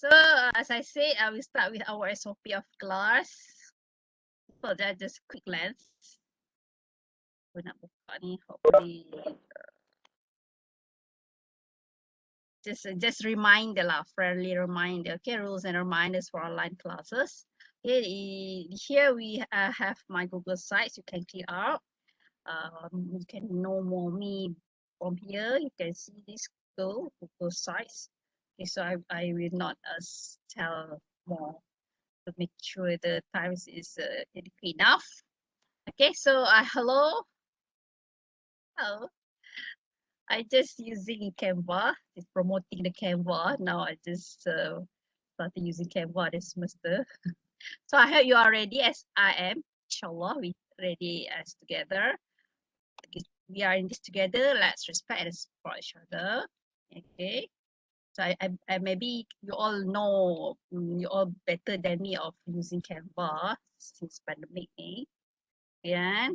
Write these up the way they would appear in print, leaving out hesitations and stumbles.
So as I said, I will start with our SOP of class. So that just quick glance. Aku nak buka ni, hopefully just reminder lah, friendly reminder. Okay, rules and reminders for online classes. Okay, here we have my Google Sites. You can click out. You can know more me from here. You can see this Google Sites. Okay, so I will not tell more to make sure the times is adequate enough. Okay, so hello. Hello. I just using Canva, just promoting the Canva. Now I just started using Canva this semester. So I hope you are ready as I am. Inshallah, we ready as together. We are in this together. Let's respect and support each other. Okay. So I maybe you all know, you all better than me of using Canva since pandemic. Yeah.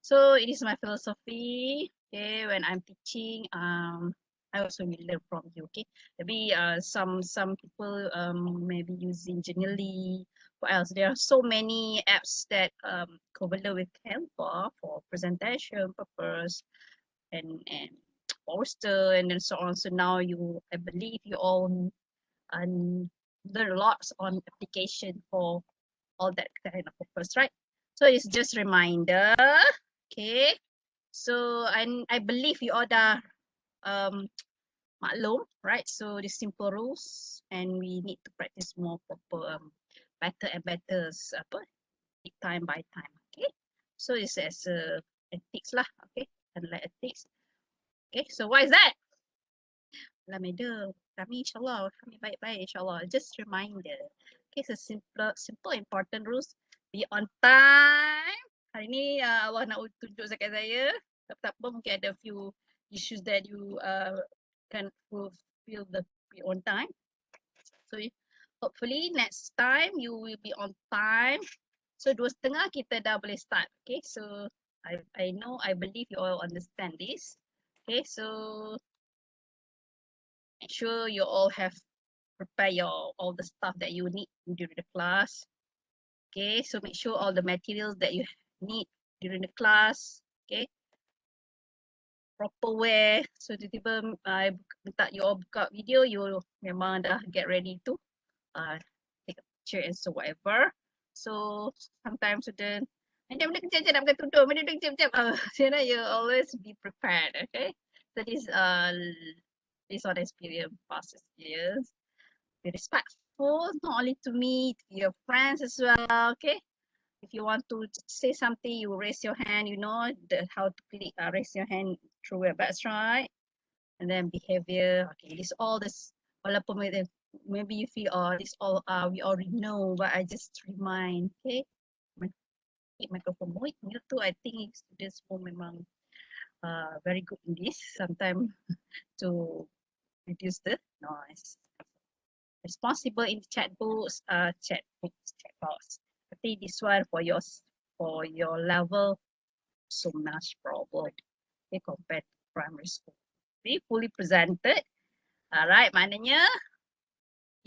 So it is my philosophy. Okay, when I'm teaching, I also will learn from you. Okay, maybe some people maybe using Genially. What else? There are so many apps that cover with Canva for presentation purpose and poster and then so on. So now I believe you all learn lots on application for all that kind of purpose, right? So it's just reminder. Okay. So I believe you all dah maklum, right? So the simple rules and we need to practice more proper better and better time by time. Okay. So it's as ethics lah. Okay. And like ethics. Okay. So what is that? Lameda. Kami insyaAllah. Kami baik-baik insyaAllah. Just reminder. Okay. So simple important rules. Be on time. Hari ni Allah nak tunjuk zakat saya. Tak apa, mungkin ada few issues that you can fulfill the be on time. So hopefully next time you will be on time. So 2:30 kita dah boleh start. Okay, so I know, I believe you all understand this. Okay, so make sure you all have prepare all the stuff that you need during the class. Okay, so make sure all the materials that you need during the class. Okay, proper wear. So tiba-tiba I minta you all buka video, you memang dah get ready to take a picture and so whatever. So sometimes student, macam benda kecil je nak pakai tudung, benda kecil-kecil. You always be prepared, okay? So this based on experience, past experience. Be respectful, not only to me, to your friends as well, okay? If you want to say something, you raise your hand, you know how to click, raise your hand through WebEx, right? And then behavior, okay, this all this, walaupun maybe you feel, oh, this all we already know, but I just remind, okay? Microphone voice, you too, I think students pun memang very good in this, sometimes to reduce the noise. Responsible in chat box. I think this one for your level, so much problem. Okay, compared to primary school. Be fully presented. Alright, maknanya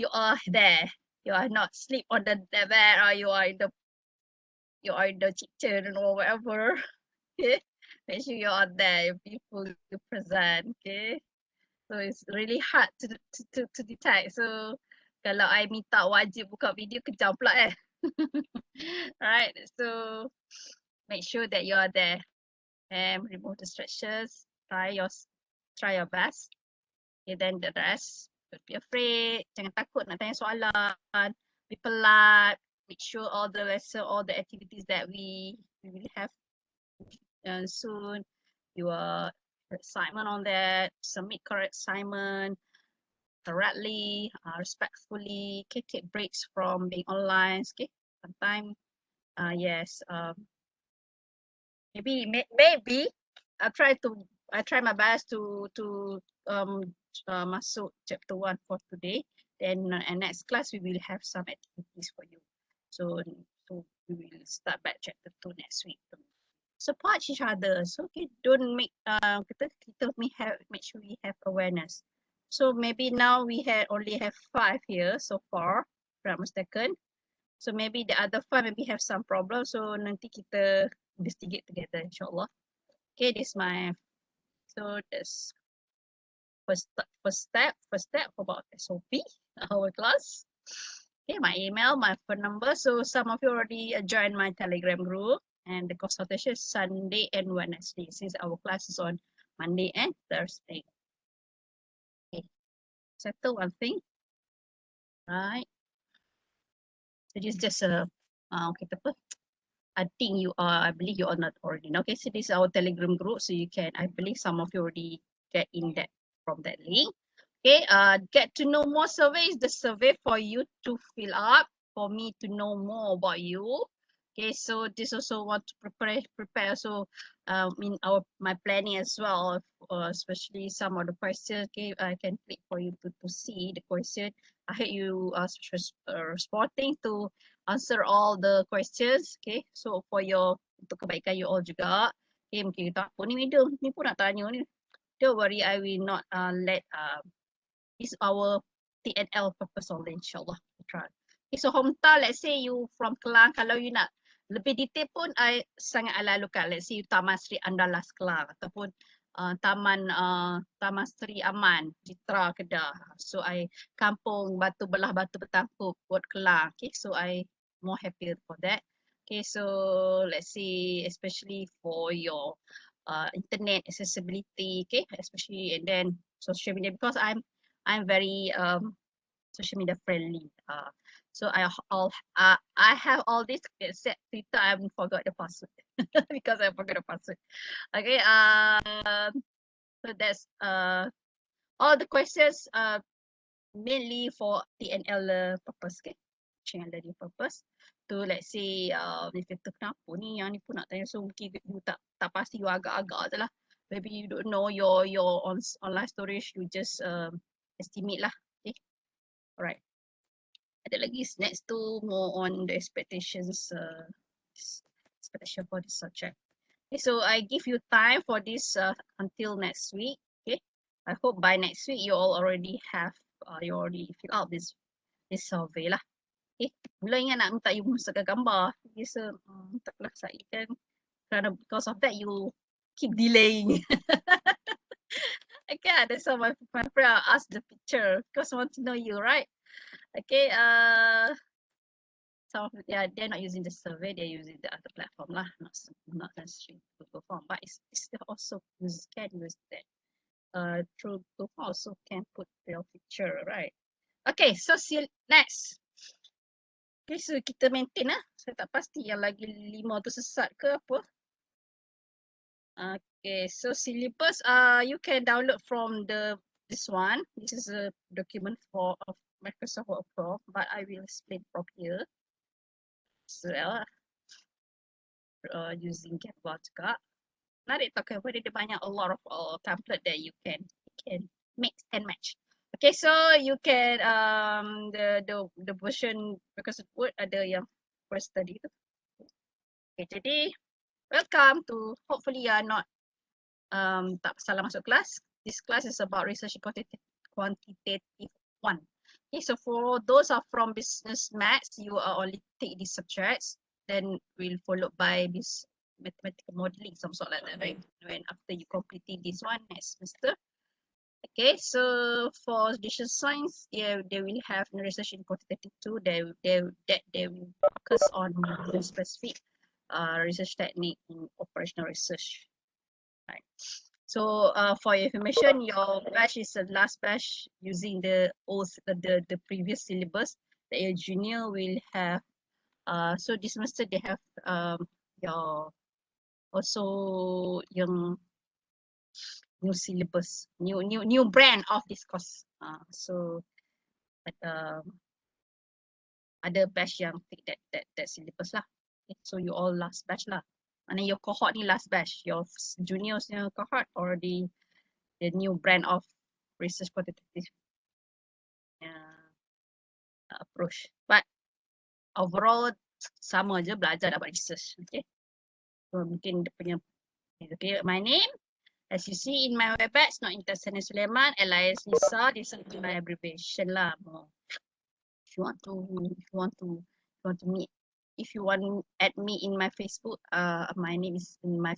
you are there. You are not sleep on the bed or you are in the kitchen or whatever. Okay, make sure you are there. Be fully present. Okay, so it's really hard to detect. So kalau I minta wajib buka video, kejam pula Right, so make sure that you are there and remove distractions. Try your best. Okay, then the rest, don't be afraid. Jangan takut nak tanya soalan. Be polite. Make sure all the lesson, all the activities that we will have soon. Your assignment on that. Submit correct assignment correctly, respectfully. Okay, take breaks from being online. Okay, sometimes, yes. Maybe I try my best to masuk chapter 1 for today. Then and next class we will have some activities for you. So we will start back chapter 2 next week. Support each other. So okay, don't make kita make sure we have awareness. So maybe now we only have 5 here so far, if I'm not mistaken. So maybe the other 5 maybe have some problem. So nanti kita investigate together, insyaAllah. Okay, this is my, so that's first step about SOP, our class. Okay, my email, my phone number. So some of you already joined my Telegram group, and the consultation is Sunday and Wednesday, since our class is on Monday and Thursday. Okay, settle one thing, right? So this is just a, I think I believe you are not already know. Okay, so this is our Telegram group, so you can, I believe some of you already get in that from that link. Okay, get to know more survey is the survey for you to fill up, for me to know more about you. Okay, so this also want to prepare so in my planning as well, especially some of the questions. Okay, I can click for you to see the question. I hope you are responding to answer all the questions. Okay, so for untuk kebaikan you all juga. Okay, mungkin kita apa ni madam, ni pun nak tanya ni. Don't worry, I will not let is our TNL purpose only, insyaAllah. Okay, so hometown, let's say you from Kelang, kalau you nak lebih detail pun, I sangat ala-alukan. Let's say you Taman Sri Andalas Kelang, ataupun Taman Sri Aman, Citra Kedah. So I Kampung Batu Belah Batu Bertangkup, Port Kelang. Okay, so I more happy for that. Okay, so let's see, especially for your internet accessibility, okay, especially, and then social media, because I'm very social media friendly. So I have all this except Twitter. I forgot the password because I forgot the password. Okay. So that's all the questions mainly for TNL purpose. Okay, TNL purpose. To let's say if kita kenapa ni yang ni pun nak tanya, so mungkin you tak pasti, you agak-agak je lah. Maybe you don't know your online storage, you just estimate lah. Okay, alright. Ada lagi next to more on the expectations expectation for this subject. Okay, so I give you time for this until next week. Okay, I hope by next week you all already have you already fill out this survey lah. Okay, mula ingat nak minta you masukkan gambar. Biasa taklah saya kan, kerana because of that you keep delaying. Okay, that's why my friend ask the picture because I want to know you, right? Okay, some of they're not using the survey, they're using the other platform lah, not necessarily Google Form, but it's still also can use that. Through Google Form also can put your picture, right? Okay, so see next. Okay, so kita maintain lah. Saya tak pasti yang lagi 5 tu sesat ke apa. Okay, so syllabus you can download from this one. This is a document of Microsoft Word Pro, but I will explain from here as well. Using Canva juga. Menarik tak, Canva dia banyak a lot of template that you can mix and match. Okay, so you can the version because Word ada yang first study tu. Okay, jadi welcome to, hopefully you are not tak salah masuk kelas. This class is about research quantitative 1. Okay, so for those are from business maths, you are only take these subjects, then we'll followed by this mathematical modeling, some sort like that, right? When after you completing this one next semester. Okay, so for digital science, yeah, they will have research in quantitative 2. They will focus on the specific research technique in operational research. Right. So for your information, your batch is the last batch using the previous syllabus that your junior will have. So this semester they have your also yung new syllabus, new brand of this course. So ada batch yang take that syllabus lah. Okay, so you all last batch lah. Mana your cohort ni last batch, your juniors cohort or the new brand of research quantitative approach. But overall sama je, belajar dapat research. Okay, so mungkin dia punya, okay, my name As you see in my web batch, not Intan Sulaiman, alias Nisa, this is my abbreviation lah. If you want to, meet, if you want to add me in my Facebook, my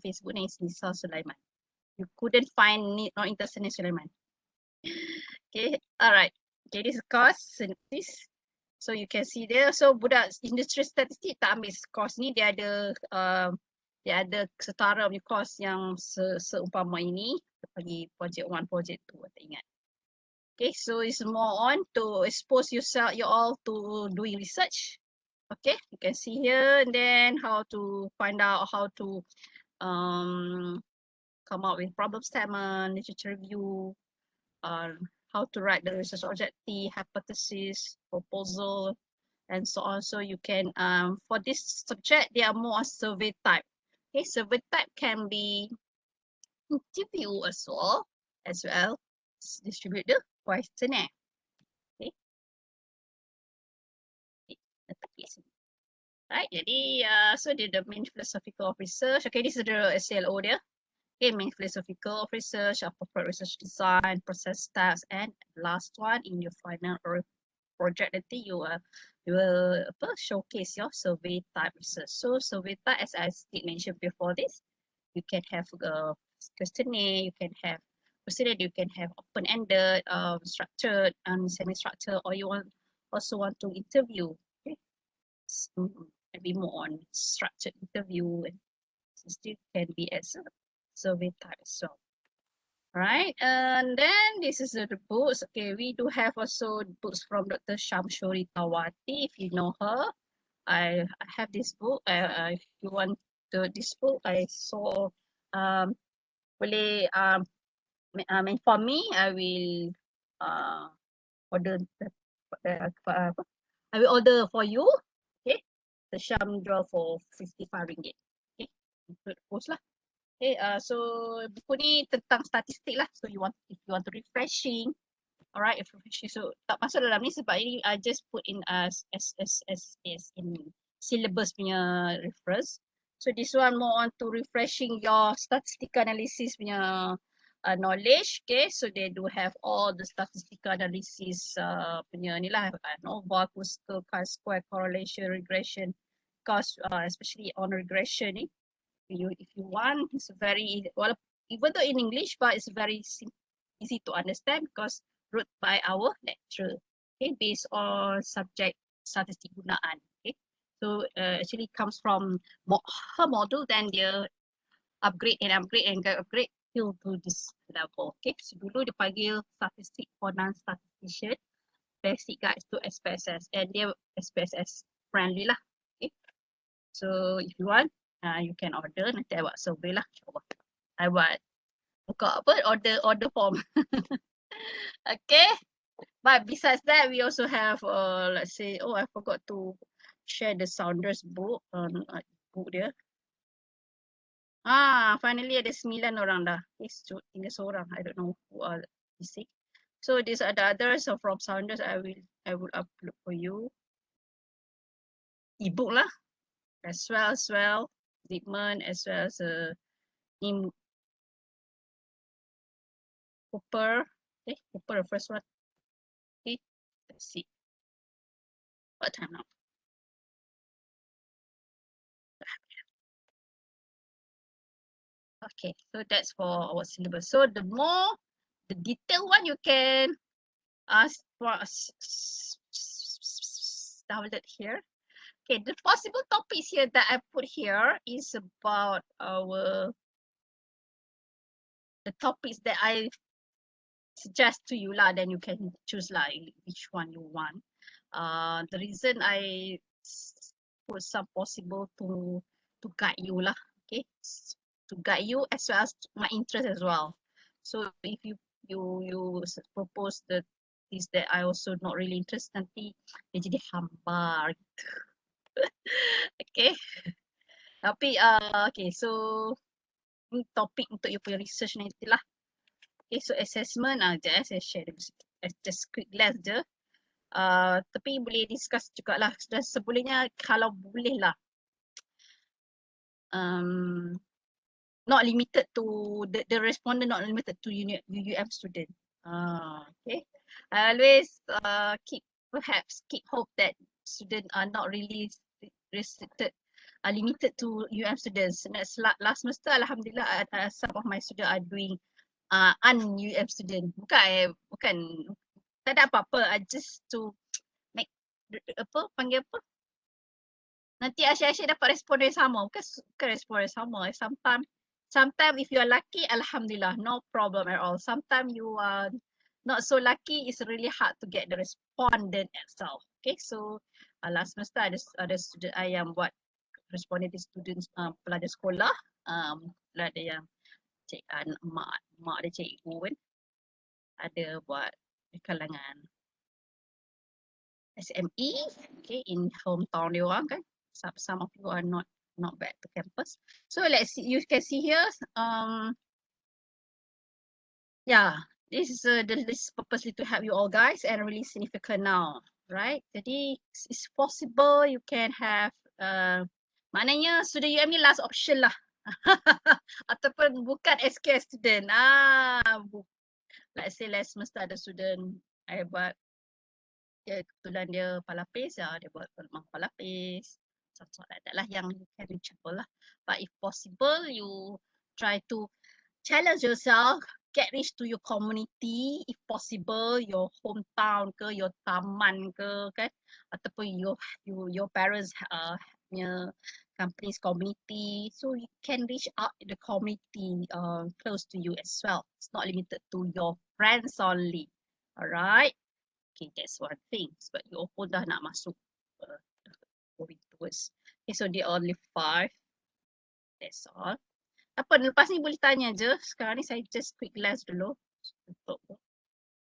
Facebook name is Nisa Sulaiman. You couldn't find me, not Intan Sulaiman. Okay, alright. Okay, this is course synopsis. So you can see there. So budak industri statistik tak ambil course ni, dia ada setara punya course yang seumpama ini bagi project 1, project 2, tak ingat. Okay, so it's more on to expose yourself, you all to doing research. Okay, you can see here, and then how to find out how to come up with problem statement, literature review, how to write the research objective, hypothesis, proposal, and so on. So you can, for this subject, they are more survey type. Okay, survey type can be interview as well. Distribute the questionnaire. Okay. Right, jadi so the main philosophical of research. Okay, this is the SLO there. Okay, main philosophical of research, appropriate research design, process steps, and last one in your final project nanti you will showcase your survey type research. So survey type, as I did mention before this, you can have a questionnaire, you can have open-ended, structured, and semi-structured, or you also want to interview. Okay, maybe more on structured interview, and still can be as a survey type as well. Right, and then this is the books. Okay, we do have also books from Dr. Shamshuri Tawati. If you know her, I have this book. If you want this book, I saw boleh for me, I will order I will order for you. Okay, the Sham draw for 55 ringgit. Okay, post lah. Okay, so buku ni tentang statistik lah. So if you want to refreshing, alright, if refreshing. So tak masuk dalam ni sebab ini I just put in as in syllabus punya reference. So this one more on to refreshing your statistical analysis punya knowledge. Okay, so they do have all the statistical analysis punya ni lah, ANOVA, Kusker, chi-square, correlation, regression, cost, especially on regression ni. If you want, it's very well, even though in English, but it's very easy to understand because wrote by our lecturer. Okay, based on subject statistik gunaan. Okay, so actually comes from her model, then dia upgrade and upgrade till to this level. Okay, so dulu dia panggil statistik for non-statistician, basic guides to SPSS, and dia SPSS friendly lah. Okay, so if you want, you can order. Nanti I buat survey lah, insyaAllah. I buat buka order form. Okay, but besides that, we also have let's say, I forgot to share the Saunders book, book dia. Finally ada 9 orang dah. Tinggal seorang, I don't know who are missing. So these are the others. So from Saunders, I will upload for you ebook lah, as well Zipman, as well as in Cooper. Okay, Cooper, the first one. Okay, let's see what time now. Okay, so that's for our syllabus. So the detailed one you can ask for download here. Okay, the possible topics here that I put here is about the topics that I suggest to you lah. Then you can choose like which one you want. The reason I put some possible to guide you lah. Okay, to guide you as well as my interest as well. So if you propose the things that I also not really interested, nanti dia jadi hambar gitu. Okay. Tapi okay, so ini topik untuk you punya research nanti lah. Okay, so assessment saya share just quick glance je. Tapi boleh discuss jugalah. Dan sebolehnya kalau boleh lah. not limited to the respondent, not limited to UUM student. Okay. I always keep hope that students are not really restricted, limited to UM students. Last semester, alhamdulillah, some of my students are doing un-UM student. Bukan tak ada apa-apa. Just to make panggil apa? Nanti asyik-asyik dapat respon yang sama. Bukan respon yang sama. Sometimes if you are lucky, alhamdulillah, no problem at all. Sometimes you are not so lucky, it's really hard to get the respondent itself. Okay, so last semester ada student yang buat respondent students pelajar sekolah, ada yang mak dia cikgu kan, ada buat di kalangan SME, okay, in hometown dia orang kan. Some of you are not back to campus. So let's see, you can see here, yeah, this is purposely to help you all guys and really significant now, right? Jadi it's possible you can have, maknanya student UM ni last option lah. Ataupun bukan SK student. Let's say last semester ada student buat kebetulan dia palapis, dia buat palapis. Something like that lah yang you can reachable lah. But if possible, you try to challenge yourself, get reach to your community, if possible, your hometown ke, your taman ke, kan, ataupun your parents punya company's community, so you can reach out in the community close to you as well. It's not limited to your friends only. Alright, okay, that's one thing. Sebab you pun dah nak masuk going towards. Okay, so there are only 5. That's all. Apa lepas ni boleh tanya je. Sekarang ni saya just quick glance dulu. Tutup.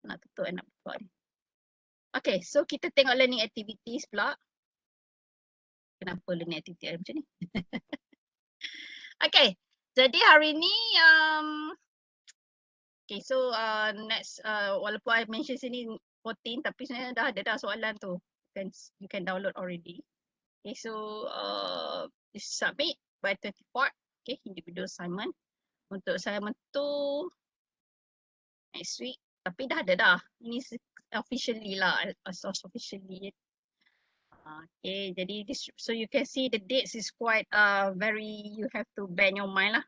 Nak tutup nak buka ni. Okay, so kita tengok learning activities pula. Kenapa learning activity macam ni? Okay, jadi hari ni okay, so next walaupun I mention sini 14 tapi sebenarnya dah ada dah soalan tu. You can download already. Okay, so this submit by 24. Okay, individual assignment. Untuk assignment tu next week. Tapi dah ada dah. Ini officially lah. Officially. Okay, jadi this, so you can see the dates is quite very, you have to bend your mind lah.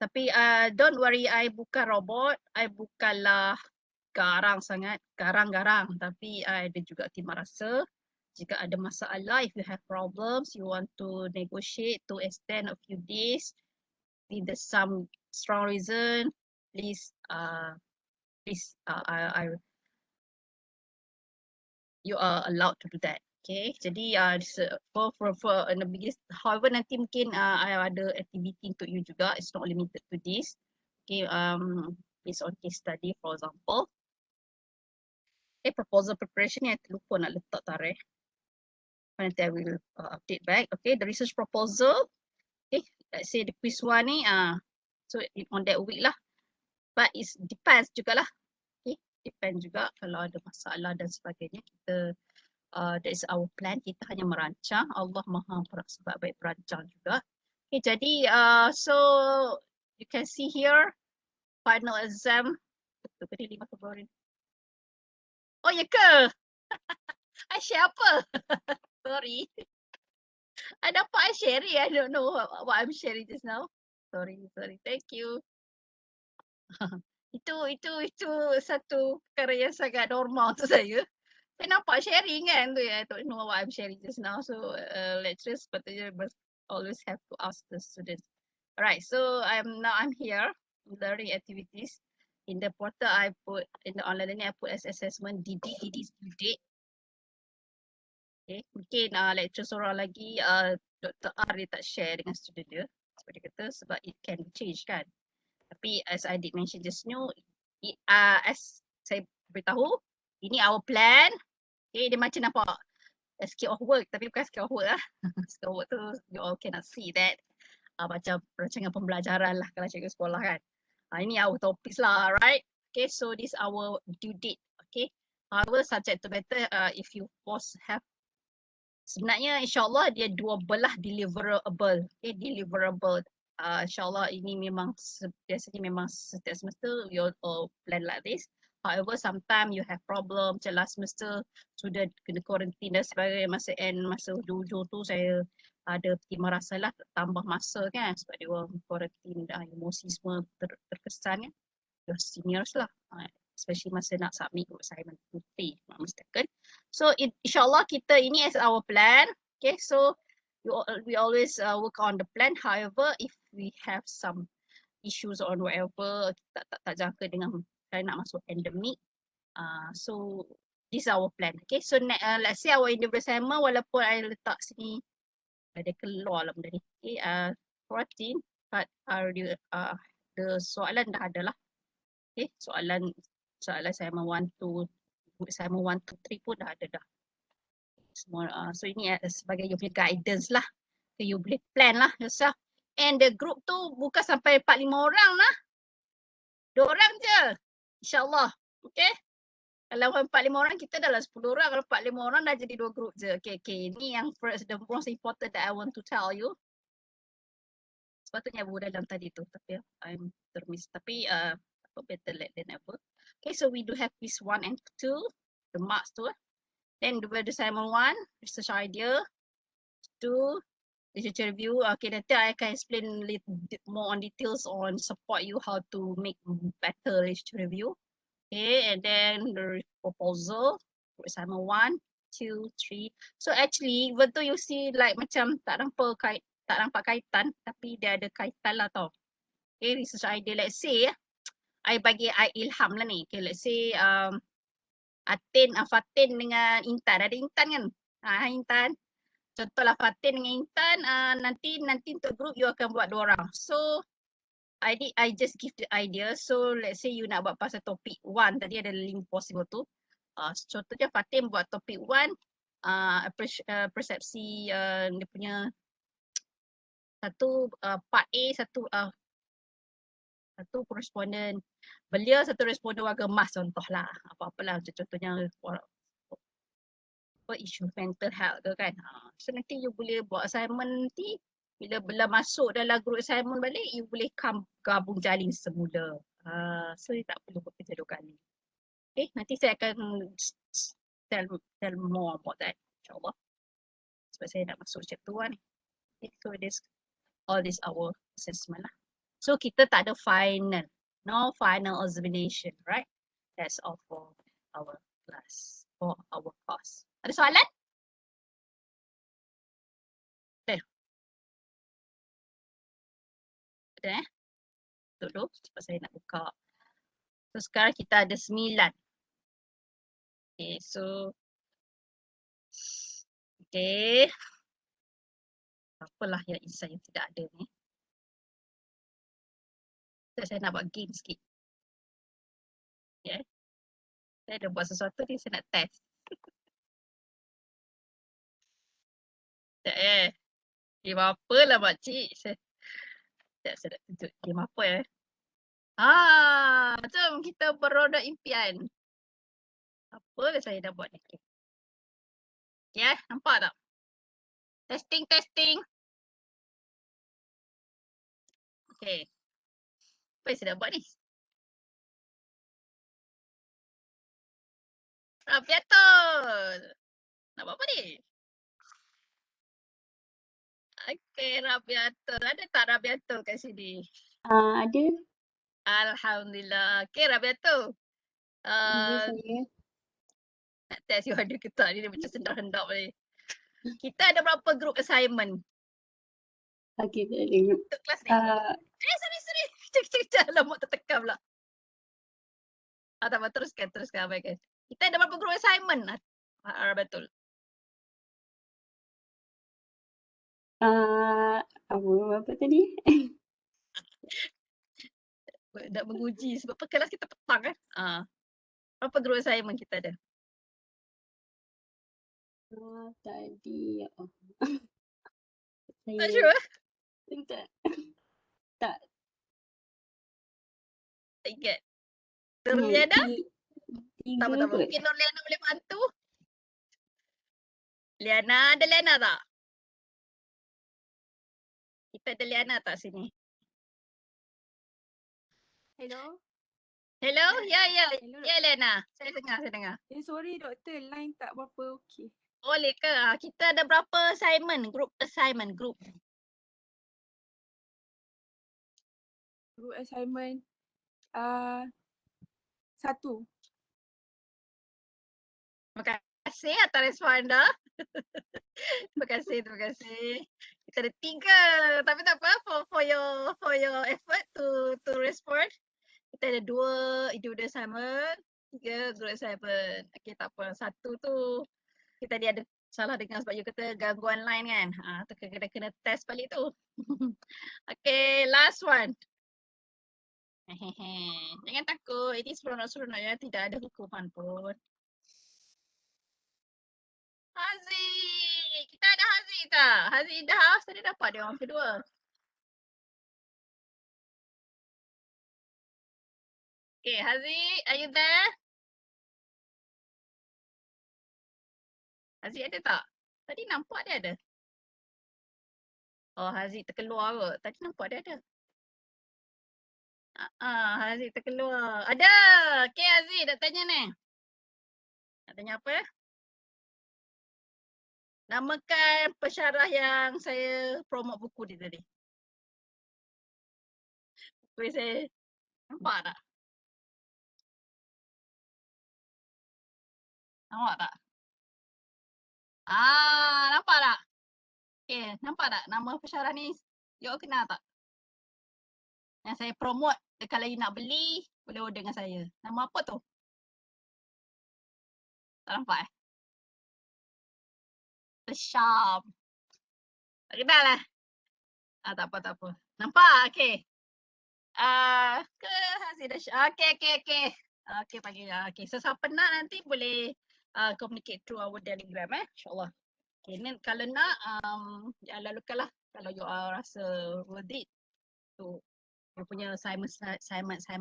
Tapi don't worry, I bukan robot. I bukanlah garang sangat. Garang-garang. Tapi I ada juga timah rasa. Jika ada masalah, if you have problems, you want to negotiate to extend a few days, with some strong reason, please, you are allowed to do that. Okay, jadi for the biggest, however nanti mungkin ada activity untuk you juga. It's not limited to this. Okay, based on case study, for example. Okay, proposal preparation ni I terlupa nak letak tarikh. Nanti I will update back. Okay, the research proposal. Okay, let's say the quiz one ni, so on that week lah. But it depends jugalah. Okay, depends juga kalau ada masalah dan sebagainya. Kita, that is our plan. Kita hanya merancang. Allah Maha sebab baik perancang juga. Okay, jadi so you can see here final exam. Betul ke ni 5 Februari? Oh ya ke? I share apa? Sorry. I dapat sharing. I don't know what I'm sharing just now. Sorry. Thank you. itu satu perkara yang sangat normal untuk saya. Saya nampak sharing kan tu ya. I don't know what I'm sharing just now. So lecturers sepatutnya always have to ask the students. Alright, so I'm here learning activities. In the portal I put, in the online learning I put as assessment DD is due date. Okay, mungkin lecturer seorang lagi, Dr. R dia tak share dengan student dia. Sebab dia kata sebab it can change kan. Tapi as I did mention just now, as saya beritahu, ini our plan. Okay, dia macam nampak scale of work tapi bukan scale of work lah. Scale of work tu you all cannot see that. Macam rancangan pembelajaran lah kalau cikgu sekolah kan. Ini our topics lah, right? Okay, so this our due date. Okay, however subject to matter, if you have, sebenarnya insyaAllah dia 2 belah deliverable. Okay, deliverable InsyaAllah ini memang biasanya memang setiap semester we all plan like this. However, sometimes you have problem macam last semester sudah kena quarantine dan sebagainya, masa end, masa hujung-hujung tu saya ada merasa lah tambah masa kan sebab dia orang quarantine dah emosi semua terkesan kan. Your seniors lah. Especially masa nak submit group assignment putih, not mistaken. So insyaAllah kita ini as our plan. Okay, so we always work on the plan. However, if we have some issues or whatever, tak jangka dengan saya nak masuk endemic. So this is our plan. Okay, so let's say our individual assignment walaupun I letak sini ada keluar lah benda ni. Okay, 14 but the soalan dah ada lah. Okay, soalan assignment 1, 2, assignment 1, 2, 3 pun dah ada dah. Semua, so ini sebagai you punya guidance lah. So you boleh plan lah yourself. And the group tu bukan sampai 4-5 orang lah. 2 orang je. InsyaAllah. Okay. Kalau 4-5 orang kita dah lah 10 orang. Kalau 4-5 orang dah jadi 2 group je. Okay. Ini yang the most important that I want to tell you. Sepatutnya buat dalam tadi tu. Tapi I'm termiss. Tapi better late than never. Okay, so we do have quiz 1 and 2, the marks tu. Then the assignment 1, research idea. 2, literature review. Okay, nanti I akan explain more on details on support you how to make better literature review. Okay, and then the proposal, assignment 1, 2, 3. So actually, even though you see like macam tak nampak kaitan, tapi dia ada kaitan lah tau. Okay, research idea, let's say I bagi I ilham lah ni. Okay, let's say Fatin dengan Intan. Ada Intan kan? Intan. Contohlah Fatin dengan Intan. Nanti untuk group you akan buat 2 orang. So I just give the idea. So let's say you nak buat pasal topik 1. Tadi ada link possible tu. Contohnya Fatin buat topik 1. Persepsi dia punya satu part A, satu koresponden belia, satu responden warga emas contohlah. Apa-apalah contohnya isu mental health ke kan. So nanti you boleh buat assignment nanti bila masuk dalam group assignment balik you boleh gabung jalin semula. So you tak perlu buat kerja 2 kali. Okay, nanti saya akan tell more about that insyaAllah. Sebab saya nak masuk chapter 1 ni. Okay, so all this our assessment lah. So kita tak ada final. No final examination, right? That's all for our class, for our course. Ada soalan? Ada Duduk sebab saya nak buka. So sekarang kita ada 9. Okay, so okay. Apalah yang insight yang tidak ada ni. Saya nak buat game sikit. Okay. Saya dah buat sesuatu ni, saya nak test. Sekejap game apa lah makcik. Saya nak tunjuk game apa macam kita beroda impian. Apa dah saya dah buat ni. Okay, nampak tak? Testing. Okay. Apa yang saya dah buat ni? Rabiatul. Nak buat apa ni? Okay, Rabiatul. Ada tak Rabiatul kat sini? Ada. Alhamdulillah. Okay, Rabiatul. Saya. Nak test you ada ke tak ni, dia macam hendap-hendap ni. Kita ada berapa group assignment? Okay, tak ada. Untuk kelas ni? Sorry. Kejap. Lama tertekan pula. Tak apa, teruskan. Abaikan. Kita ada berapa group assignment? Betul. Apa tadi? Nak menguji sebab kelas kita petang kan. Berapa group assignment kita ada? Tadi. Tak sure? Tak. Tak ingat. Nurliana? 3 Tak apa. Mungkin Nurliana boleh bantu. Liana, ada Liana tak? Kita ada Liana tak sini? Hello? Hello? Ya, ya. Hello, Ya, Lena. Saya dengar, saya dengar. sorry doktor, line tak berapa okey. Boleh ke? Kita ada berapa assignment? Group assignment, group. Group assignment 1. Terima kasih atas respon anda. Terima kasih, terima kasih. Kita ada 3. Tapi tak apa, for your effort to respond. Kita ada 2 individual assignment, 3 group assignment. Okay, tak apa. 1 tu kita dia ada salah dengar sebab you kata gangguan line kan. Tu kena test balik tu. Okay, last one. Jangan takut, ini seronok-seronok ya, tidak ada hukuman pun. Haziq! Kita ada Haziq tak? Haziq in the house, tadi dapat dia orang kedua. Okay, Haziq, are you there? Haziq ada tak? Tadi nampak dia ada. Oh, Haziq terkeluar kot. Tadi nampak dia ada. Haziq terkeluar. Ada! Okay, Haziq nak tanya ni. Nak tanya apa? Namakan pensyarah yang saya promote buku dia tadi. Boleh saya nampak tak? Nampak tak? Nampak tak? Okay, nampak tak nama pensyarah ni? You all kenal tak? Yang saya promote, kalau you nak beli, boleh order dengan saya. Nama apa tu? Tak nampak eh? Syam. Tak kenal lah. Tak apa, tak apa. Nampak? Okay. Ke Hasil dah Syam. Okay. Okay, pagi. Okay, so siapa nak nanti boleh communicate through our Telegram InsyaAllah. Okay, then kalau nak, lalukanlah. Kalau you all rasa worth it. Tu, you punya assignment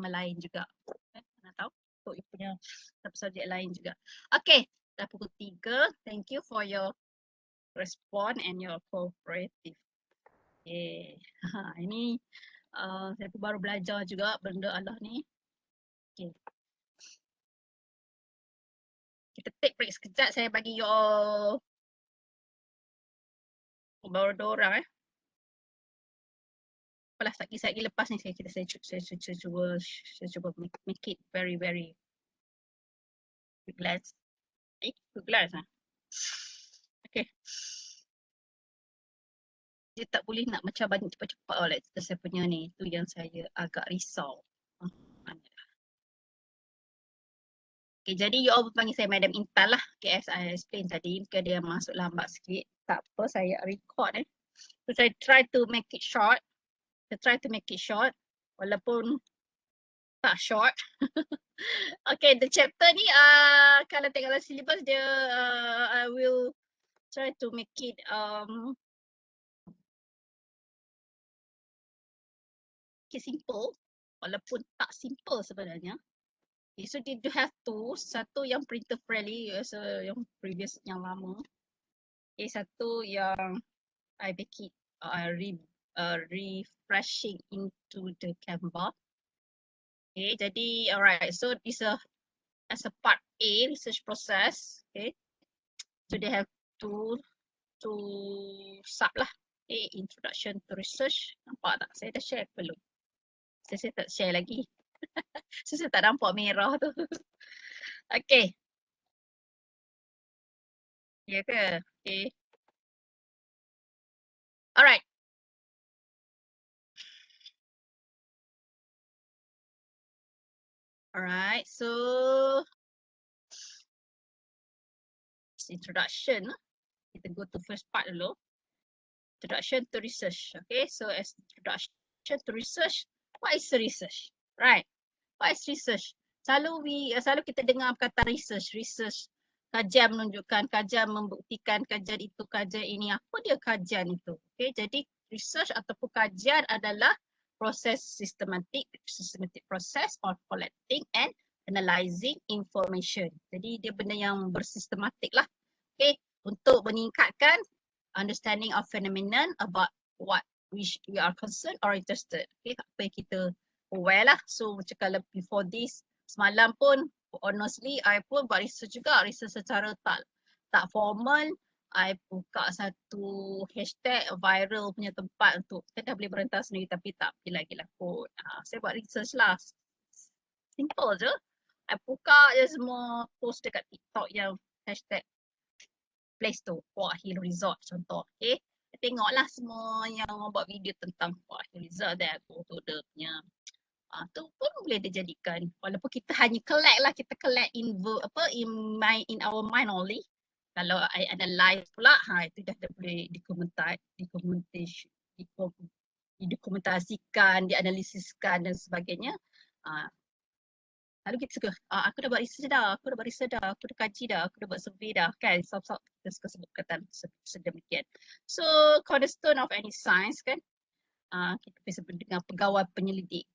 lain juga. Nak tahu? Untuk you punya subjek lain juga. Okay, dah pukul 3. Thank you for your respond and your cooperative. Okay. Ini saya pun baru belajar juga benda Allah ni. Okay. Kita take break sekejap. Saya bagi you all baru 2 orang Apalah, lagi lepas ni saya cuba make it very glass. Glass Okay. Dia tak boleh nak macam banyak cepat-cepat like saya punya ni. Tu yang saya agak risau. Okay, jadi you all panggil saya Madam Intan lah. Okay, as I explain tadi, mungkin dia masuk lambat sikit. Tak apa, saya record So, saya try to make it short. Walaupun tak short. Okay, the chapter ni, kalau tengok dalam syllabus dia, I will try to make it simple. Walaupun tak simple sebenarnya. Okay, so you have two. Satu yang printer friendly, so yang previous, yang lama. Okay, satu yang I make it refreshing into the Canva. Okay, jadi alright. So this as a part A research process. Okay, so they have two sub lah. Okay, introduction to research. Nampak tak? Saya dah share belum? Saya tak share lagi. So, saya tak nampak merah tu. Okay. Ya ke? Okay. Alright. Alright, so introduction. Kita go to first part dulu. Introduction to research. Okay, so as introduction to research, what is research? Right, what is research? Selalu kita dengar kata research. Kajian menunjukkan, kajian membuktikan, kajian itu, kajian ini. Apa dia kajian itu? Okay, jadi research ataupun kajian adalah proses systematic process of collecting and analyzing information. Jadi dia benda yang bersistematik lah. Okay, untuk meningkatkan understanding of phenomenon about what we are concerned or interested. Okay, apa yang kita aware lah. So macam kalau before this, semalam pun honestly I pun buat research juga, research secara tak formal. I buka satu hashtag viral punya tempat untuk, kita dah boleh berentas sendiri tapi tak pergi lagi lah kot. Saya buat research lah. Simple je. I buka je semua post dekat TikTok yang hashtag place tu, Puak Hill Resort contoh. Okay. Tengoklah semua yang buat video tentang Puak Hill Resort dan aku tu dia punya tu pun boleh dijadikan, walaupun kita hanya collect lah, kita collect in our mind only. Kalau I analyze pula, itu dah boleh didokumentasikan, dianalisiskan dan sebagainya. Lalu kita suka, aku dah buat research dah, aku dah kaji dah, aku dah buat survey dah, kan? Kita suka sebut kata sedemikian. So, cornerstone of any science kan, kita bisa dengar pegawai penyelidik,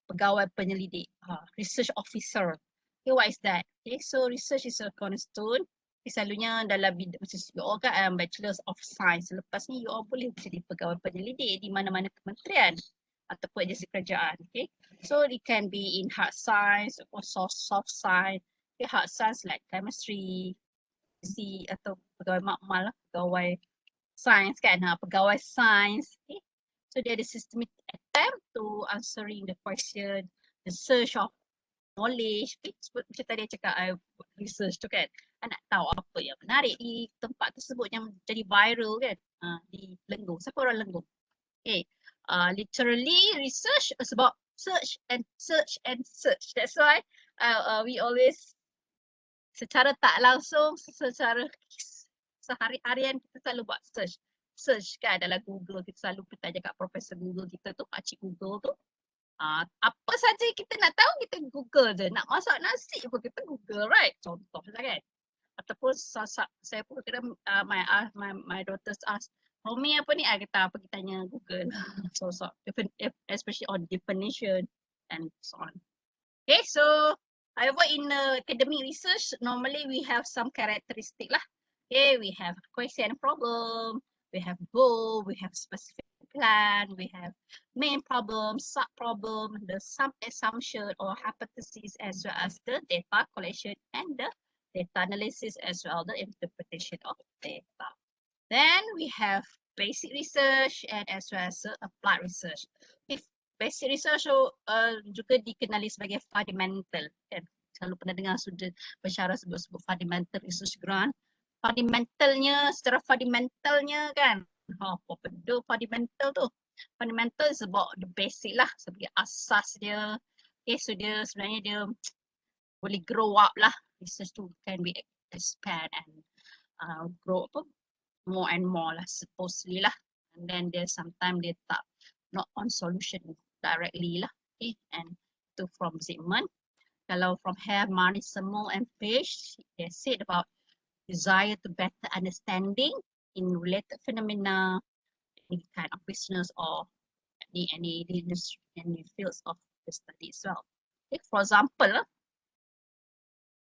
research officer. Okay, what is that? Okay, so research is a cornerstone. Okay, selalunya dalam bidang macam you all kan, bachelors of science. Lepas ni you all boleh jadi pegawai penyelidik di mana-mana kementerian ataupun agensi kerajaan. Okay, so it can be in hard science or soft science. Okay, hard science like chemistry, atau pegawai makmal, pegawai science kan, pegawai science. Okay. So dia ada systematic attempt to answering the question, the search of knowledge. Okay. Macam tadi saya cakap, I research tu kan. I nak tahu apa yang menarik di tempat tersebut yang jadi viral kan, di Lenggong. Siapa orang Lenggong? Okay. Literally research is about search and search and search. That's why we always secara tak langsung, secara sehari-harian kita selalu buat search kan dalam Google. Kita selalu bertanya kat Profesor Google kita tu, Pakcik Google tu. Apa saja kita nak tahu, kita Google je. Nak masak nasi pun kita Google, right? Contoh lah kan. Ataupun saya pun kira my daughters ask, Mami apa ni? Kita pergi tanya Google. So especially on definition and so on. Okay, so however in academic research, normally we have some characteristic lah. Okay, we have question and problem, we have goal, we have specific plan, we have main problem, sub-problem, the sum assumption or hypothesis, as well as the data collection and the data analysis, as well the interpretation of data. Then we have basic research and as well as applied research. If basic research juga dikenali sebagai fundamental, kan? Selalu pernah dengar student pensyarah sebut fundamental research grant. Secara fundamentalnya kan, apa benda fundamental tu? Fundamental is about the basic lah, sebagai asas dia. Okay, so dia sebenarnya dia boleh grow up lah. Research tu can be expand and grow up more and more lah, supposedly lah. And then dia sometimes dia tak not on solution directly lah. Okay, and to from Zygmunt. Kalau from Hare, Marnie, Semmel and Page, they said about desire to better understanding in related phenomena, any kind of business or any industry, any fields of the study as well. Okay, for example,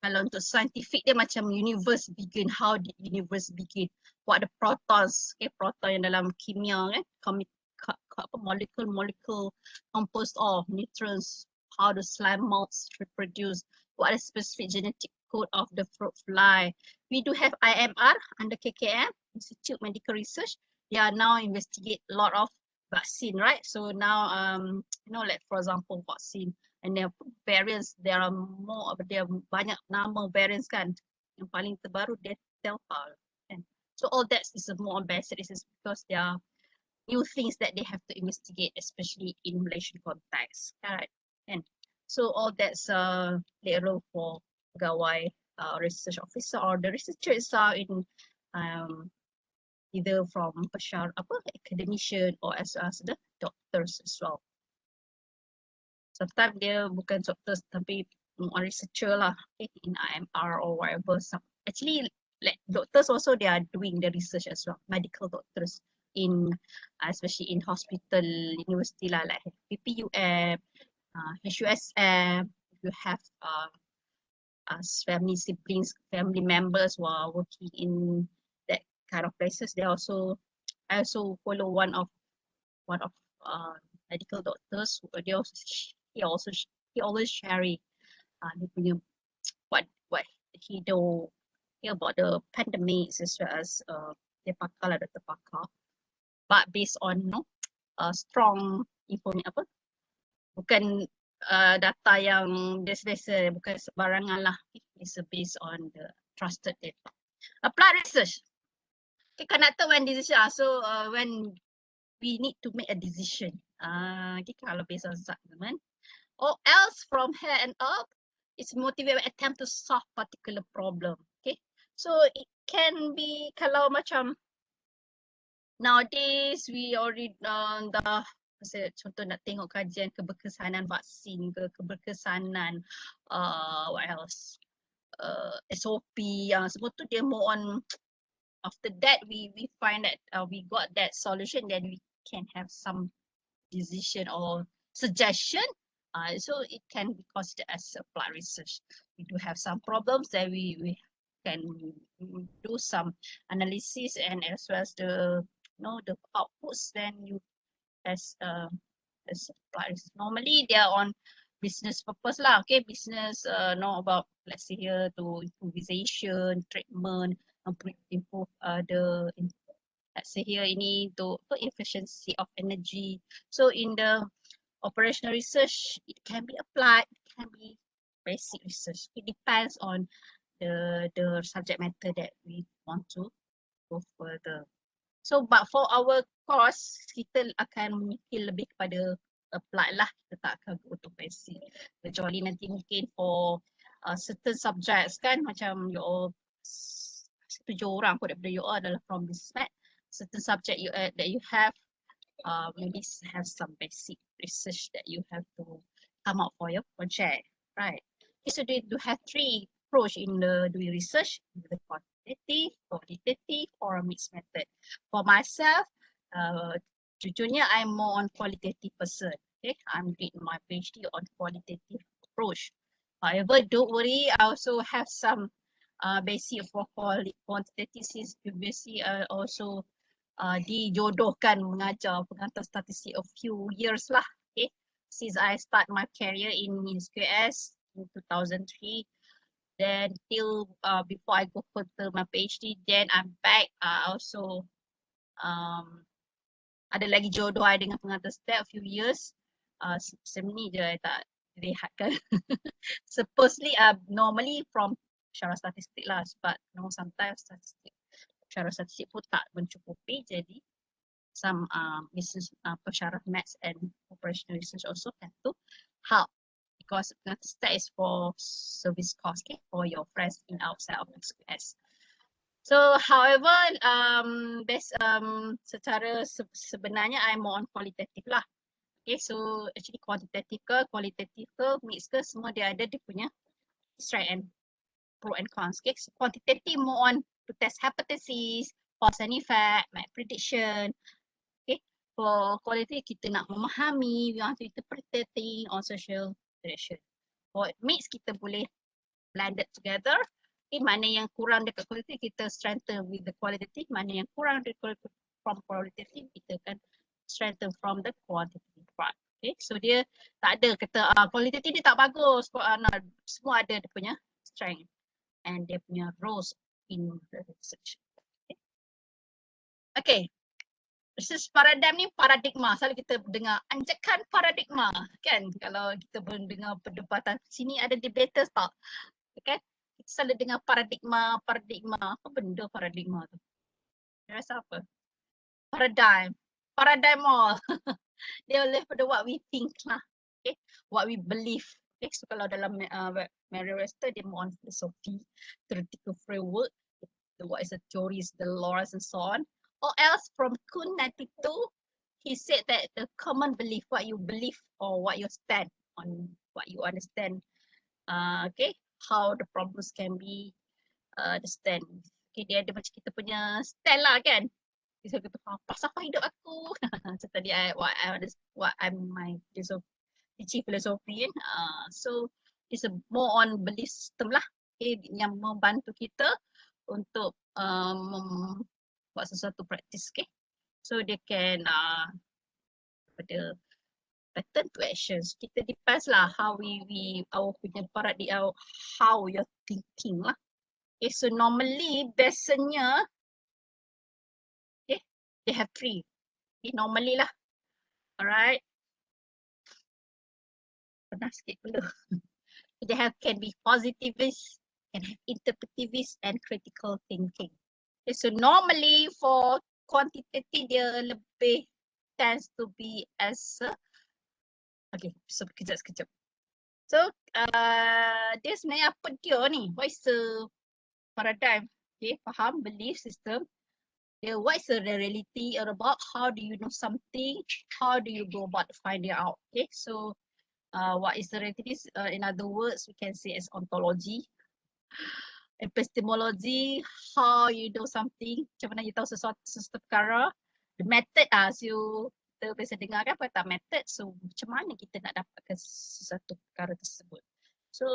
kalau untuk scientific dia macam universe begin, how did universe begin? What the protons, okay, proton yang dalam kimia kan, molecule composed of neutrons, how the slime molds reproduce, what is specific genetic code of the fruit fly. We do have IMR under KKM, Institute Medical Research. They are now investigate a lot of vaccine, right? So now, like for example, vaccine and their variants, there are banyak nama variants kan. Yang paling terbaru Delta. So all that is more basic research because there are new things that they have to investigate, especially in Malaysian context, right? And so all that's play a role for pegawai research officer or the researchers are in either from academician or as the doctors as well. Sometimes dia bukan doctors tapi researcher lah, okay, in IMR or whatever. Actually, like doctors also they are doing the research as well. Medical doctors in especially in hospital, university lah, like PPUM, HUSM. You have family siblings, family members who are working in that kind of places. I also follow one of medical doctors. They also he always sharing dia punya what he do about the pandemics as well as dia pakar lah, doktor pakar. But based on strong information apa, bukan data yang biasa-biasa, bukan sebarangan lah. It's based on the trusted data. Applied research. Okay, conducted when decision. So when we need to make a decision. Okay, kalau based on statement. Or else from here and up, it's motivated attempt to solve particular problem. Okay, so it can be kalau macam nowadays we already dah contoh nak tengok kajian keberkesanan vaksin ke, keberkesanan what else, SOP, semua tu dia more on. After that we find that we got that solution, then we can have some decision or suggestion. So it can be considered as applied research. We do have some problems that we can do some analysis, and as well as the the outputs, then you as applied research. Normally they are on business purpose lah. Okay, business know about, let's say here, to improvisation, treatment, improve the, let's say here ini to efficiency of energy. So in the operational research, it can be applied, it can be basic research. It depends on the subject matter that we want to go further. So but for our course, kita akan memikir lebih kepada applied lah. Kita tak akan go to basic. Kecuali nanti mungkin for certain subjects kan, macam you all 7 orang kot daripada you all adalah from business math. Certain subject that you have maybe have some basic research that you have to come up for your project, right? Okay, so they do have 3 approach in the doing research: the quantitative, qualitative, or a mixed method. For myself, jujurnya I'm more on qualitative person. Okay, I'm doing my PhD on qualitative approach. However, don't worry, I also have some basic for quantitative since previously I also dijodohkan mengajar pengantar statistik a few years lah. Okay, since I start my career in SQS in 2003, then till before I go further my PhD, then I'm back. Also ada lagi jodoh I dengan pengantar statistik a few years. Sem ni je I tak rehatkan. Supposedly normally from syarah statistik lah, but sometimes syarah statistik pun tak mencukupi, jadi some business pensyarah maths and operational research also have to help, because that is for service cost, okay, for your friends in outside of SQS. So however, secara sebenarnya I'm more on qualitative lah. Okay, so actually quantitative ke, qualitative ke, mix ke, semua dia ada dia punya strength and pro and cons. Okay, so quantitative more on to test hypothesis, cause and effect, make prediction. Okay, for qualitative kita nak memahami, we want to interpret things on social direction. For mix kita boleh blended together. Okay, mana yang kurang dekat qualitative kita strengthen with the qualitative, mana yang kurang from qualitative kita kan strengthen from the quantitative part. Okay, so dia tak ada kata qualitative dia tak bagus, semua ada dia punya strength and dia punya roles in the research. Okay, research paradigm ni paradigma, selalu kita dengar anjakan paradigma kan, kalau kita mendengar perdebatan sini ada debaters tak, okay? Kita selalu dengar paradigma, apa benda paradigma tu? Dia rasa apa? Paradigm all. Dia oleh pada what we think lah, okay? What we believe. Okay, so kalau dalam Merriam-Webster dia more on philosophy, theoretical framework, what is the theories, the laws and so on. Or else from Kuhn 92, he said that the common belief, what you believe or what you stand on, what you understand, okay, how the problems can be understand. Okay, dia ada macam kita punya stand lah kan. Dia kata, falsafah hidup aku. So tadi what I'm my teaching philosophy kan. So it's a more on belief system lah, okay, yang membantu kita untuk buat sesuatu praktis, okay. So dia can pattern to actions. Kita depends lah how our punya how you're thinking lah. Okay, so normally biasanya okay, they have three. Okay, normally lah. Alright. Pernah sikit dulu. They can be positivist, can have interpretivist and critical thinking. Okay, so normally for quantitative dia lebih tends to be as okay, so sekejap. So dia sebenarnya apa dia ni? What is the paradigm? Okay, faham belief system. What is the reality about? How do you know something? How do you go about finding out? Okay, so what is the reality? In other words, we can say as ontology. Epistemology, how you know something, macam mana you tahu sesuatu perkara. The method kita biasa dengar kan apa method, so macam mana kita nak dapatkan sesuatu perkara tersebut. So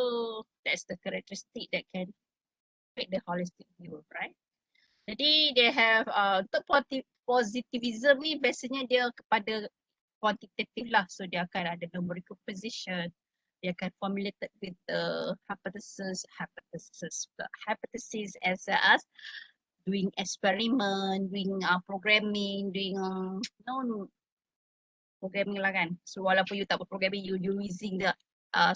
that's the characteristic that can make the holistic view, right? Jadi they have untuk positivism ni biasanya dia kepada quantitative lah, so dia akan ada numerical position, dia akan formulated with the hypothesis as doing experiment, doing programming, doing programming lah kan. So walaupun you tak buat programming, you using the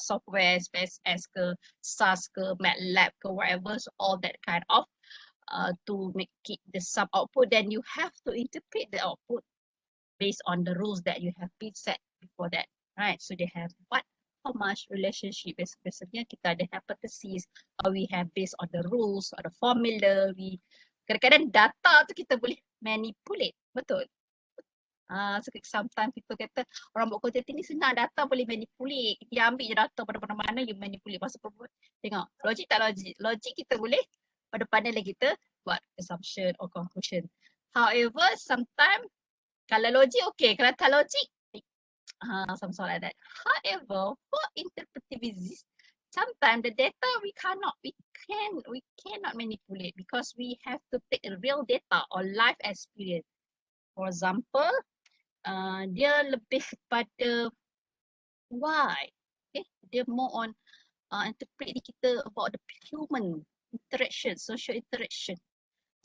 software, SPSS ke, SAS ke, MATLAB ke, whatever, so all that kind of to make it the sub output, then you have to interpret the output based on the rules that you have been set before that, right? So they have how much relationship. Biasanya kita ada hypothesis, or we have based on the rules or the formula. Kadang-kadang data tu kita boleh manipulate, betul? So sometimes people kata orang buat quantitative ni senang, data boleh manipulate. Dia ambil je data pada mana-mana, you manipulate. Masa tengok, logik tak logik? Logik kita boleh, pada panel kita buat assumption or conclusion. However, sometimes kalau logik okay, kalau tak logik, something like that. However, for interpretivism, sometimes the data we cannot manipulate because we have to take real data or life experience. For example, dia lebih pada why. Okay, dia more on interpret kita about the human interaction, social interaction.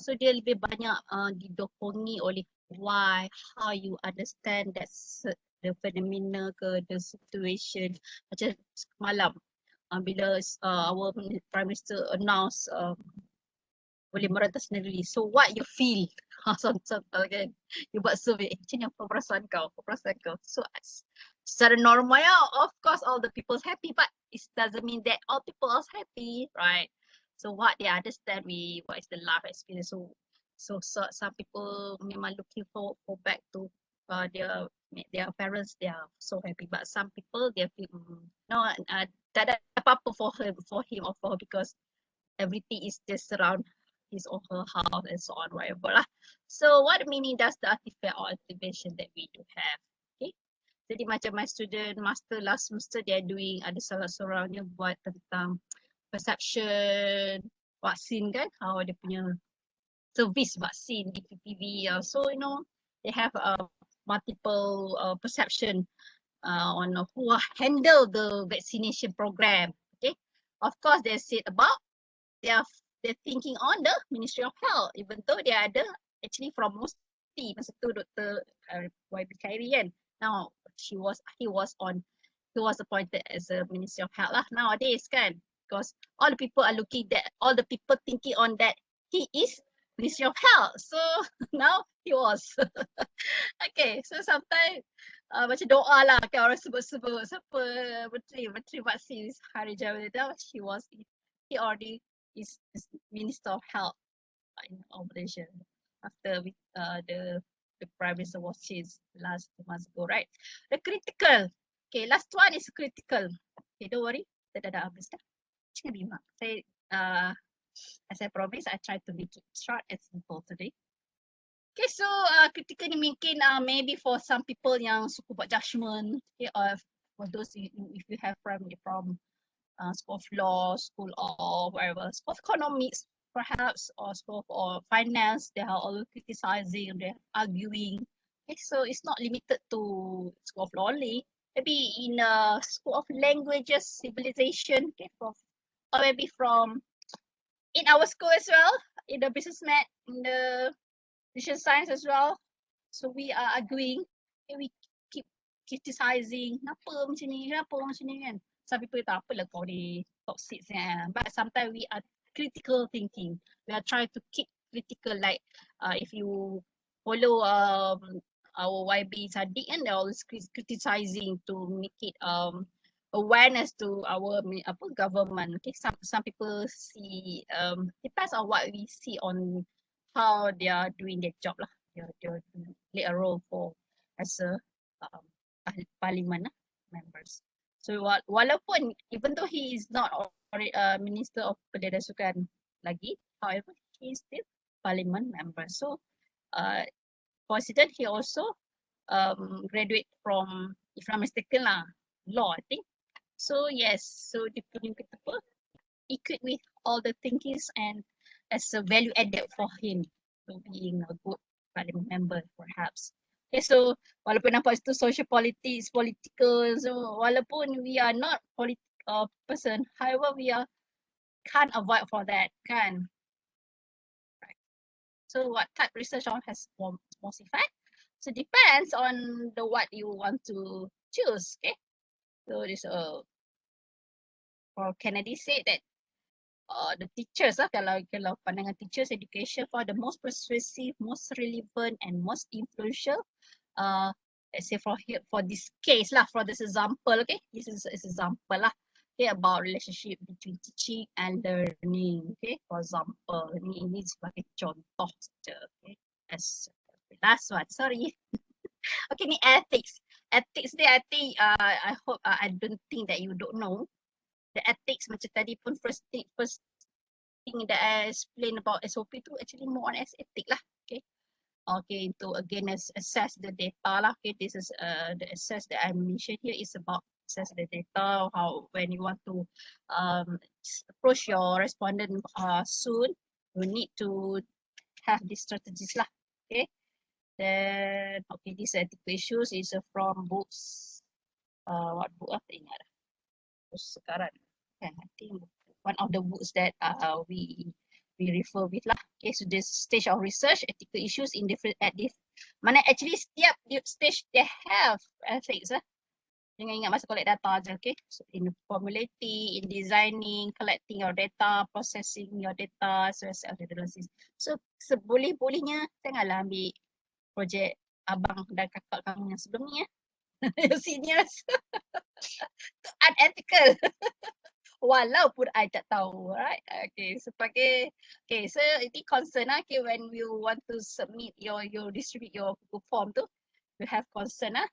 So dia lebih banyak didokongi oleh why, how you understand that the phenomena ke, the situation. Macam semalam bila our Prime Minister announce boleh merentas sendiri. So what you feel? Sometimes kan, you buat survey, macam ni apa perasaan kau? So secara normal, of course all the people's happy, but it doesn't mean that all people are happy, right? So what they understand, what is the life experience. So some people memang looking for back to their parents, they are so happy, but some people they feel no, tak ada apa-apa for him or for her because everything is just around his or her house and so on, whatever lah. So what meaning does the artifact or activation that we do have? Okay. Jadi macam my student master last semester, they are doing, ada salah seorangnya buat tentang perception vaksin kan, how dia punya service vaksin di PPV. So they have multiple perception on who handle the vaccination program. Okay, of course they said about they're thinking on the Ministry of Health, even though they ada actually from Musti masa tu Dr. YB Khairi kan. Now he was appointed as a Ministry of Health lah nowadays kan, because all the people are looking that, all the people thinking on that he is Ministry of Health, so now he was. Okay, so sometimes macam doa lah kan, orang sebut-sebut siapa menteri vaksin hari jabatan he already is Minister of Health in Malaysia after the Prime Minister was changed last 2 months ago, right? The critical. Okay, last one is critical. Okay, don't worry, kita dah habis dah. Jangan bimbang. As I promised, I tried to make it short and simple today. Okay, so critical ni mungkin maybe for some people yang suka buat judgement, okay, or for those if you have from School of Law, School of whatever, School of Economics perhaps, or School of Finance, they are all criticizing, they're arguing. Okay, so it's not limited to School of Law only. maybe in a school of languages, civilization, okay, or maybe from in our school as well, in the business math, in the social science as well. So we are arguing, okay, we keep criticizing, kenapa macam ni, kenapa macam ni kan. Some people tak apalah kau ni toxic kan. But sometimes we are critical thinking. We are trying to keep critical, like if you follow our YB Sadiq and they're always criticizing to make it awareness to our government. Okay, some people see depends on what we see on how they are doing their job lah. They play a role for as a um, parliament members. So walaupun even though he is not minister of Pendirian Sukan lagi, however he is still parliament member. So president he also graduate from, if I'm mistaken lah, law I think. So yes, so dia punya apa equipped with all the thinkings and as a value added for him to being a good parliament member perhaps. Okay, so walaupun nampak itu social politics, political, so walaupun we are not political person, however we are can't avoid for that, kan? Right. So what type research on has most effect? So depends on the what you want to choose. Okay, so this for Kennedy said that the teachers lah, kalau pandangan teachers education for the most persuasive, most relevant and most influential, let's say for this case lah, for this example, okay, this is example lah, okay, about relationship between teaching and learning. Okay, for example, ini sebagai contoh saja. Okay, as last one, sorry. Okay, ni ethics. Ethics ni I think I hope I don't think that you don't know. The ethics macam tadi pun first thing that I explain about SOP tu actually more on as ethic lah. Okay. Okay, to again assess the data lah. Okay, this is the assess that I mentioned here is about assess the data, how when you want to approach your respondent soon, you need to have these strategies lah. Okay. Then okay, these ethical issues is from books. What book ah? Tak ingat dah. Sekarang kan, I think one of the books that we refer with lah. Okay, so this stage of research, ethical issues in different at this. Mana actually setiap stage they have ethics. Jangan ingat masa collect data je, okay? So in formulating, in designing, collecting your data, processing your data, so as analysis. So seboleh-bolehnya janganlah ambil projek abang dan kakak kamu yang sebelum ni your seniors. Unethical. Walaupun I tak tahu, right? Okay, sebagai okay, so ini concern lah. Okay, when you want to submit your distribute your form tu, you have concern lah.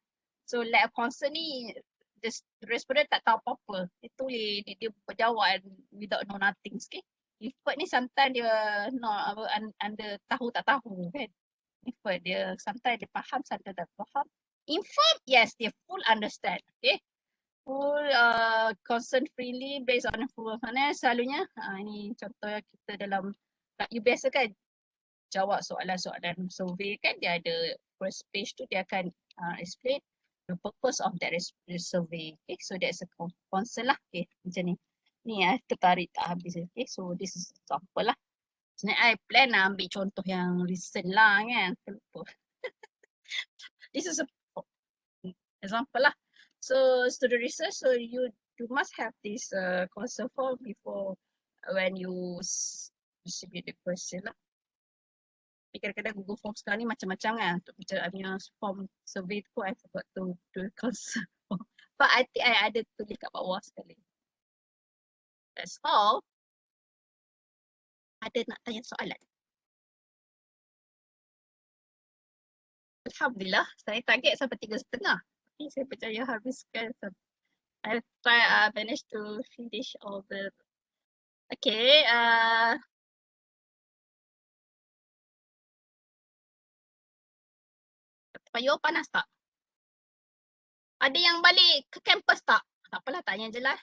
So lack of concern ni, the respondent tak tahu apa-apa. Dia tulis, dia berjawab without know nothing. Okay, effort ni sometimes dia not under tahu tak tahu kan. Effort dia sometimes dia faham, sometimes tak faham. Inform, yes, dia full understand. Okay. Full concern freely based on full mana selalunya ini contoh kita dalam you biasa kan jawab soalan-soalan survey kan, dia ada first page tu dia akan explain the purpose of that survey. Okay, so that's a concern lah. Okay, macam ni tertarik tak habis. Okay, so this is example lah. Sebenarnya I plan nak ambil contoh yang recent lah kan, terlupa. This is a example lah. So student research, so you must have this consent form before when you distribute the question lah. Tapi kadang-kadang Google Form sekarang ni macam-macam kan. Untuk bicara form survey tu, I forgot to do consent form. But I think I ada tulis kat bawah sekali. That's all. Ada nak tanya soalan? Alhamdulillah, saya target sampai 3.30. Tapi saya percaya habiskan. I managed to finish all the. Okay, Payo panas tak? Ada yang balik ke kampus tak? Tak apalah, tanya je lah.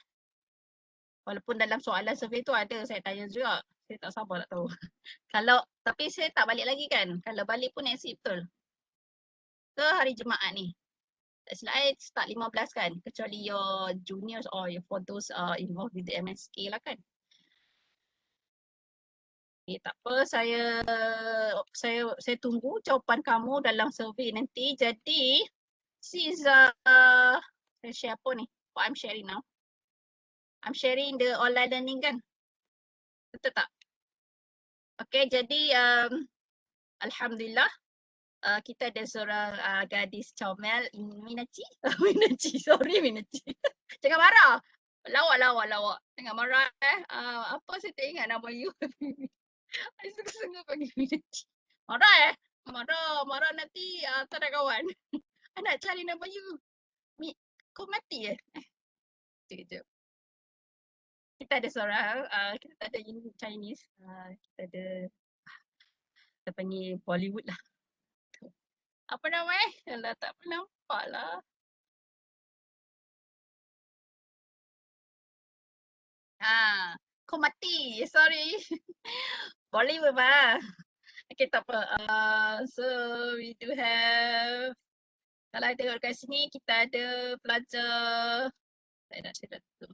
Walaupun dalam soalan survey tu ada saya tanya juga. Saya tak sabar nak tahu. Tapi saya tak balik lagi kan? Kalau balik pun exit betul? Ke hari Jumaat ni? Tak silap I start 15 kan, kecuali your juniors or for those involved with the MSK lah kan. Okay, tak apa, saya tunggu jawapan kamu dalam survey nanti. Jadi, since saya share apa ni? What I'm sharing now? I'm sharing the online learning kan? Betul tak? Okay, jadi Alhamdulillah kita ada seorang gadis comel, Minachi. Minachi, sorry Minachi. Jangan marah. Lawak. Jangan marah apa saya tak ingat nama you. I sungguh-sungguh panggil Minachi. Marah Marah nanti tak ada kawan. I nak cari nama you. Kau mati Sekejap. Kita ada seorang, kita tak ada Chinese. Kita ada, kita panggil Bollywood lah. Apa nama Alah tak nampak lah. Kau mati. Sorry. Bollywood lah. Okay, tak apa. So, we do have, kalau tengok kat sini, kita ada pelajar. Saya nak share dulu.